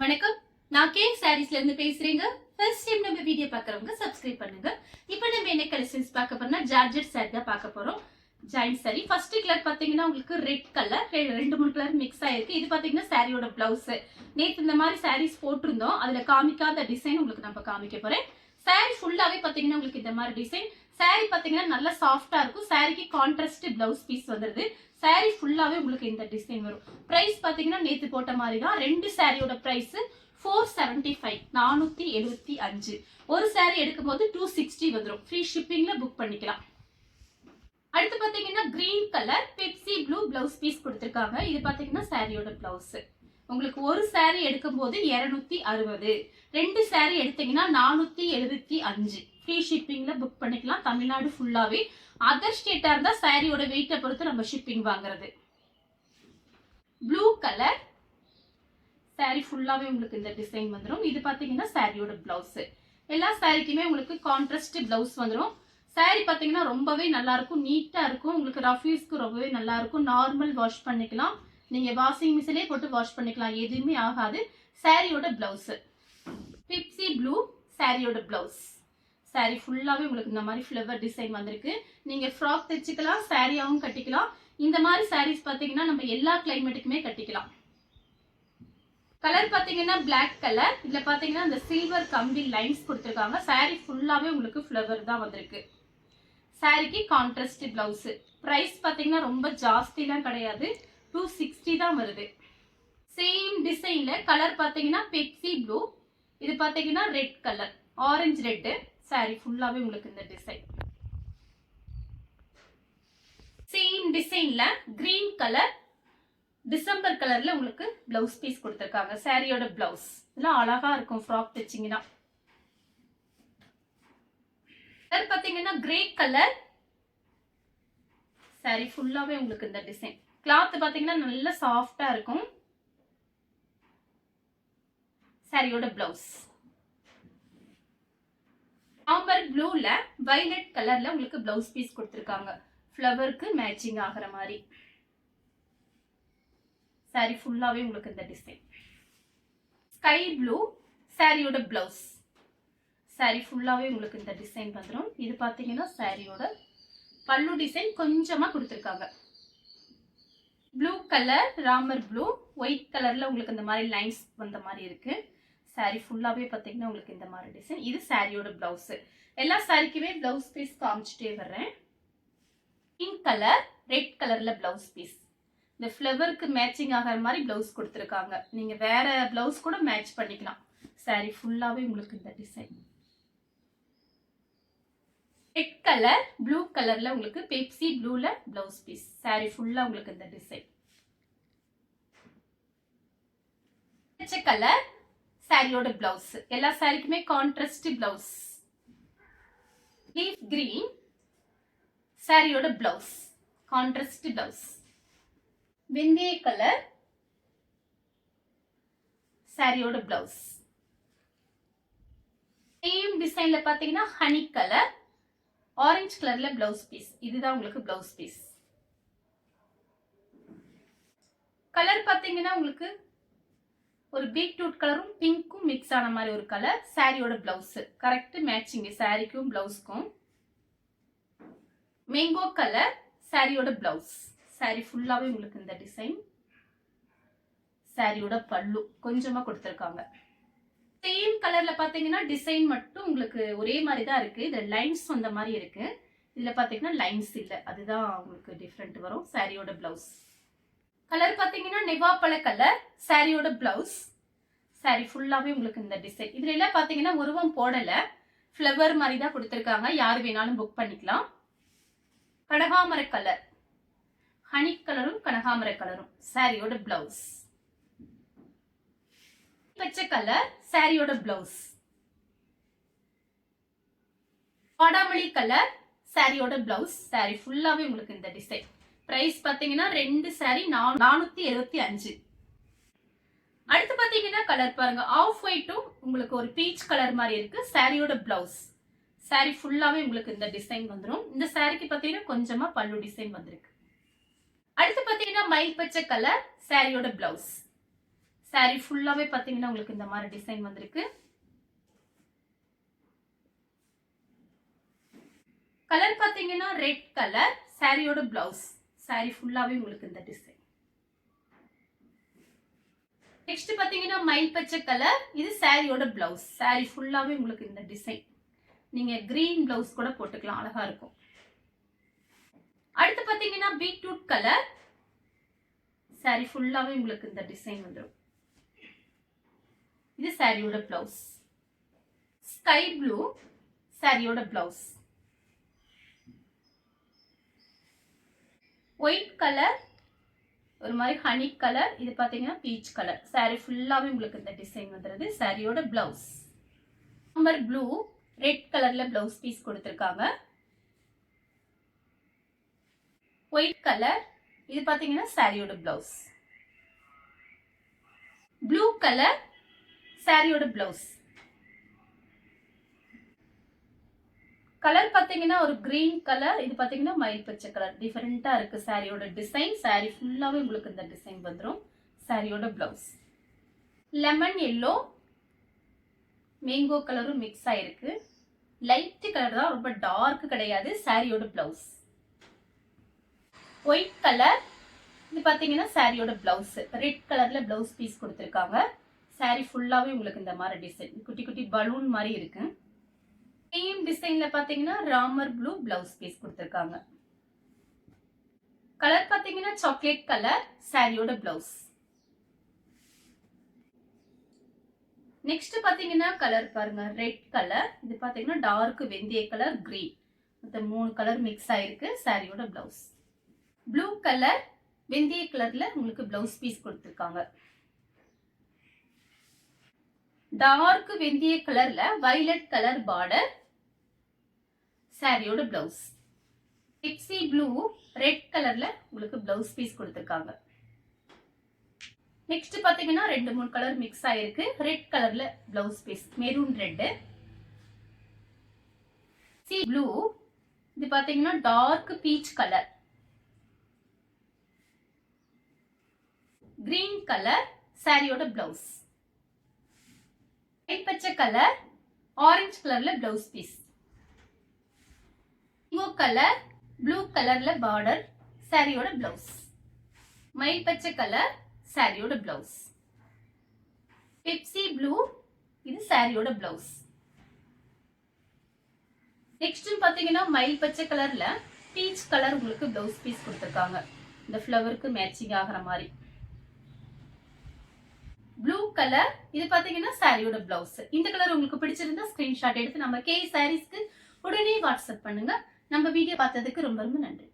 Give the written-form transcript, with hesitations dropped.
வணக்கம், நான் கே சாரீஸ்ல இருந்து பேசுறேங்க. ஃபர்ஸ்ட் டைம் நம்ம வீடியோ பார்க்கறவங்க சப்ஸ்கிரைப் பண்ணுங்க. இப்போ நம்ம என்ன கலெக்ஷன்ஸ் பார்க்க போறோம்னா ஜார்ஜெட் சாரி தான் பார்க்க போறோம். ஜாயின் சாரி ஃபர்ஸ்ட் கலர் பாத்தீங்கன்னா உங்களுக்கு ரெட் கலர், ரெண்டு மூணு கலர் மிக்ஸ் ஆயிருக்கு. இது பாத்தீங்கன்னா சாரியோட பிளவுஸ். நேத்து இந்த மாதிரி சாரீஸ் போட்டிருந்தோம், அதுல காமிக்காத டிசைன் உங்களுக்கு நம்ம காமிக்க போறேன். சாரி ஃபுல்லாவே பாத்தீங்கன்னா உங்களுக்கு இந்த மாதிரி டிசைன். சாரி பாத்தீங்கன்னா நல்லா சாஃப்டா இருக்கும். சாரிக்கு கான்ட்ராஸ்ட் பிளவுஸ் பீஸ் வந்துருது. சாரி ஃபுல்லாவே உங்களுக்கு இந்த டிசைன் வரும். பிரைஸ் பாத்தீங்கன்னா நேத்து போட்ட மாதிரி தான். ரெண்டு சாரியோட பிரைஸ் 475 475. ஒரு சாரி எடுக்கும்போது 260 வந்துடும். ஃப்ரீ ஷிப்பிங்ல புக் பண்ணிக்கலாம். அடுத்து பாத்தீங்கன்னா green colour Pepsi blue blouse piece கொடுத்திருக்காங்க. இது பாத்தீங்கன்னா சாரியோட பிளவுஸ். உங்களுக்கு ஒரு சாரி எடுக்கும்போது 260, ரெண்டு சாரி எடுத்தீங்கன்னா 475. ஃப்ரீ ஷிப்பிங்ல புக் பண்ணிக்கலாம். தமிழ்நாடு ஃபுல்லாவே. அதர் ஸ்டேட்டா இருந்தா சாரியோட வெயிட்டை பொறுத்து நம்ம ஷிப்பிங் வாங்குறது. ப்ளூ கலர் சாரி ஃபுல்லாவே உங்களுக்கு இந்த டிசைன் வந்துடும். இது பாத்தீங்கன்னா சாரியோட பிளவுஸ். எல்லா சாரிக்குமே உங்களுக்கு கான்ட்ராஸ்ட் பிளவுஸ் வந்துடும். சாரி பாத்தீங்கன்னா ரொம்பவே நல்லா இருக்கும், நீட்டா இருக்கும். உங்களுக்கு ரஃப் யூஸ்க்கு ரொம்பவே நல்லா இருக்கும். நார்மல் வாஷ் பண்ணிக்கலாம், நீங்க வாஷிங் மிஷின்லயே போட்டு வாஷ் பண்ணிக்கலாம், எதுவுமே ஆகாது. சாரியோட பிளவுஸ் பிப்சி ப்ளூ சாரியோட பிளவுஸ். சாரி ஃபுல்லாவே உங்களுக்கு இந்த மாதிரி ஃப்ளவர் டிசைன் வந்திருக்கு. நீங்க ஃப்ராக் தைச்சுக்கலாம், சாரியாவும் கட்டிக்கலாம். இந்த மாதிரி சாரீஸ் பாத்தீங்கன்னா நம்ம எல்லா கிளைமேட்டுக்குமே கட்டிக்கலாம். கலர் பாத்தீங்கன்னா பிளாக் கலர். இதுல பாத்தீங்கன்னா இந்த சில்வர் கம்பி லைன்ஸ் கொடுத்திருக்காங்க. சாரி ஃபுல்லாவே உங்களுக்கு ஃப்ளவர் தான் வந்திருக்கு. சாரிக்கு கான்ட்ராஸ்ட் பிளவுஸ். பிரைஸ் பாத்தீங்கன்னா ரொம்ப ஜாஸ்திலாம் கிடையாது, 260 தான் வருது. சேம் டிசைன்ல கலர் பாத்தீங்கன்னா பெப்சி ப்ளூ, இது பாத்தீங்கன்னா red colour, orange red. Sorry ஃபுல்லாவே உங்களுக்கு இந்த டிசைன். சேம் டிசைன்ல கிரீன் கலர் டிசம்பர் கலர்ல உங்களுக்கு பிளவுஸ் பீஸ் கொடுத்திருக்காங்க. சாரியோட பிளவுஸ் இதெல்லாம் அழகா இருக்கும் ஃப்ராக் தைச்சிங்கன்னா. கலர் பாத்தீங்கன்னா கிரே கலர். சாரி ஃபுல்லாவே உங்களுக்கு இந்த டிசைன். கிளாத் பாத்தீங்கன்னா நல்ல சாஃப்டா இருக்கும். சாரியோட பிளவுஸ் ஆம்பர் ப்ளூல வயலட் கலர்ல உங்களுக்கு பிளவுஸ் பீஸ் கொடுத்திருக்காங்க, ஃப்ளவருக்கு மேட்சிங் ஆகிற மாதிரி. சாரி ஃபுல்லாவே உங்களுக்கு இந்த டிசைன். ஸ்கை ப்ளூ சாரியோட பிளவுஸ். சாரி ஃபுல்லாவே உங்களுக்கு இந்த டிசைன் வந்துடும். இது பாத்தீங்கன்னா சாரியோட பல்லு டிசைன் கொஞ்சமா கொடுத்திருக்காங்க. Blue colour Ramar blue, white கலர்ல உங்களுக்கு இந்த மாதிரி லைன்ஸ் வந்த மாதிரி இருக்கு. சாரி ஃபுல்லாவே பாத்தீங்கன்னா உங்களுக்கு இந்த மாதிரி டிசைன். இது சாரியோட பிளவுஸ். எல்லா சாரிக்குமே பிளவுஸ் பீஸ் காமிச்சிட்டே வர்றேன். பிங்க் கலர் ரெட் கலர்ல பிளவுஸ் பீஸ். இந்த ஃப்ளவருக்கு மேட்சிங் ஆகிற மாதிரி பிளவுஸ் கொடுத்திருக்காங்க. நீங்க வேற பிளவுஸ் கூட மேட்ச் பண்ணிக்கலாம். சாரி ஃபுல்லாவே உங்களுக்கு இந்த டிசைன். ரெட் கலர் ப்ளூ கலர்ல உங்களுக்கு பெப்சி ப்ளூல பிளவுஸ் பீஸ். சாரி ஃபுல்லா உங்களுக்கு இந்த டிசைன். பச்சை கலர் சாரியோட பிளவுஸ். எல்லா சாரிக்குமே கான்ட்ராஸ்ட் பிளவுஸ். லீஃப் கிரீன் சாரியோட பிளவுஸ், கான்ட்ராஸ்ட் பிளவுஸ். வெந்தய கலர் சாரியோட பிளவுஸ். சேம் டிசைன்ல பாத்தீங்கன்னா ஹனி கலர், ஆரஞ்சு கலர்ல பிளவுஸ் பீஸ். இதுதான் உங்களுக்கு பிளவுஸ் பீஸ். கலர் பாத்தீங்கன்னா உங்களுக்கு ஒரு பீட்ரூட் கலரும் பிங்க்கும் மிக்ஸ் ஆன மாதிரி ஒரு கலர். சாரியோட பிளவுஸ் கரெக்ட் மேட்சிங் சாரிக்கும் பிளவுஸ்க்கும். மேங்கோ கலர் சாரியோட பிளவுஸ். சாரி ஃபுல்லாவே உங்களுக்கு இந்த டிசைன். சாரியோட பல்லு கொஞ்சமா கொடுத்திருக்காங்க. சேம் கலர்ல பாத்தீங்கன்னா டிசைன் மட்டும் உங்களுக்கு ஒரே மாதிரி தான் இருக்கு. இதுல லைன்ஸ் வந்த மாதிரி இருக்கு. இதுல பாத்தீங்கன்னா லைன்ஸ் இல்ல, அதுதான் உங்களுக்கு டிஃபரெண்ட் வரும். சாரியோட பிளவுஸ் கலர் பாத்தீங்கன்னா நெவாப்பழ கலர். சாரியோட பிளவுஸ். சாரி ஃபுல்லாவே உங்களுக்கு இந்த டிசைன். இதுல எல்லாம் பாத்தீங்கன்னா உருவம் போடல, ஃப்ளவர் மாதிரி தான் கொடுத்திருக்காங்க. யாரு வேணாலும் புக் பண்ணிக்கலாம். கனகாமர கலர், ஹனி கலரும் கனகாமர கலரும் சாரியோட பிளவுஸ். பச்சை கலர் சாரியோட பிளவுஸ். வாடாமல்லி கலர் சாரியோட பிளவுஸ். சாரி ஃபுல்லாவே உங்களுக்கு இந்த டிசைன். பிரைஸ் பாத்தீங்கன்னா ரெண்டு சாரி 475. அடுத்து பாத்தீங்கன்னா கலர் பாருங்க, ஆஃப் ஒயிட்டும் உங்களுக்கு ஒரு பீச் கலர் மாதிரி இருக்கு. சாரியோட பிளவுஸ். சாரி ஃபுல்லாவே உங்களுக்கு இந்த டிசைன் வந்துடும். இந்த சாரிக்கு பாத்தீங்கன்னா கொஞ்சமா பல்லு டிசைன் வந்திருக்கு. அடுத்து பாத்தீங்கன்னா மயில் பச்சை கலர் சாரியோட பிளவுஸ். saree ஃபுல்லாவே பாத்தீங்கன்னா உங்களுக்கு இந்த மாதிரி டிசைன் வந்திருக்கு. கலர் பாத்தீங்கன்னா ரெட் கலர், சாரியோட பிளவுஸ். saree ஃபுல்லாவே உங்களுக்கு இந்த டிசைன். நெக்ஸ்ட் பாத்தீங்கன்னா மயில் பச்சை கலர், இது சாரியோட பிளவுஸ். saree ஃபுல்லாவே உங்களுக்கு இந்த டிசைன். நீங்க கிரீன் பிளவுஸ் கூட போட்டுக்கலாம், அழகா இருக்கும். அடுத்து பாத்தீங்கன்னா பீட்ரூட் கலர், saree ஃபுல்லாவே உங்களுக்கு இந்த டிசைன் வந்துரும். இது சாரியோட பிளவுஸ். ஸ்கை ப்ளூ சாரியோட பிளவுஸ். ஒயிட் கலர், ஒரு மாதிரி ஹனி கலர், இது பாத்தீங்கன்னா பீச் கலர். saree ஃபுல்லாவே உங்களுக்கு இந்த டிசைன் வந்துருது. சாரியோட பிளவுஸ். நம்பர் ப்ளூ ரெட் கலர்ல பிளவுஸ் பீஸ் கொடுத்திருக்காங்க. ஒயிட் கலர், இது பாத்தீங்கன்னா சாரியோட பிளவுஸ். ப்ளூ கலர் சாரியோட பிளவுஸ். கலர் பாத்தீங்கன்னா ஒரு கிரீன் கலர், இது பாத்தீங்கன்னா மயில் பச்சை கலர். டிஃபரெண்டா இருக்கு சாரியோட டிசைன். saree ஃபுல்லாவே உங்களுக்கு இந்த டிசைன் வந்துரும். சாரியோட பிளவுஸ். லெமன் எல்லோ மேங்கோ கலரும் மிக்ஸ் ஆயிருக்கு. லைட் கலர் தான், ரொம்ப டார்க் கிடையாது. சாரியோட பிளவுஸ். ஒயிட் கலர், இது பாத்தீங்கன்னா சாரியோட பிளவுஸ். ரெட் கலர்ல பிளவுஸ் பீஸ் கொடுத்திருக்காங்க. saree ஃபுல்லாவே உங்களுக்கு இந்த மாதிரி டிசைன், குட்டி குட்டி பலூன் மாதிரி இருக்கு. சேம் டிசைன்ல பாத்தீங்கன்னா ராமர் ப்ளூ பிளவுஸ் பீஸ் கொடுத்திருக்காங்க. கலர் பாத்தீங்கன்னா சாக்லேட் கலர், சாரியோட பிளவுஸ். நெக்ஸ்ட் பாத்தீங்கன்னா கலர் பாருங்க, ரெட் கலர், இது பாத்தீங்கன்னா டார்க் வெந்தய கலர், கிரீன், இந்த 3 கலர் மிக்ஸ் ஆயிருக்கு. சாரியோட பிளவுஸ். ப்ளூ கலர் வெந்தய கலர்ல உங்களுக்கு பிளவுஸ் பீஸ் கொடுத்திருக்காங்க. டார்க் வெந்தய கலர்ல வயலட் கலர் பார்டர். சாரியோட பிளவுஸ். பெப்சி ப்ளூ ரெட் கலர்ல உங்களுக்கு பிளவுஸ் பீஸ் கொடுத்திருக்காங்க. நெக்ஸ்ட் பாத்தீங்கன்னா 2-3 கலர் மிக்ஸ் ஆயிருக்கு. ரெட் கலர்ல blouse piece, maroon red. Sea blue, இது பாத்தீங்கன்னா dark peach colour. Green colour சாரியோட பிளவுஸ். பச்சை கலர், ஆரஞ்சு கலர்ல பிளவுஸ் பீஸ். இங்கோ கலர், ப்ளூ கலர்ல பார்டர். சாரியோட பிளவுஸ். மயில் பச்சை கலர், சாரியோட பிளவுஸ். பெப்சி ப்ளூ, இது சாரியோட பிளவுஸ். நெக்ஸ்ட் பாத்தீங்கன்னா மயில் பச்சை கலர்ல பீச் கலர் உங்களுக்கு பிளவுஸ் பீஸ் கொடுத்திருக்காங்க. இந்த ஃப்ளவருக்கு மேட்சிங் ஆகிற மாதிரி. ப்ளூ கலர், இது பாத்தீங்கன்னா சாரியோட பிளவுஸ். இந்த கலர் உங்களுக்கு பிடிச்சிருந்தா ஸ்கிரீன்ஷாட் எடுத்து நம்ம கே சாரீஸ்க்கு உடனே வாட்ஸ்அப் பண்ணுங்க. நம்ம வீடியோ பார்த்ததுக்கு ரொம்ப ரொம்ப நன்றி.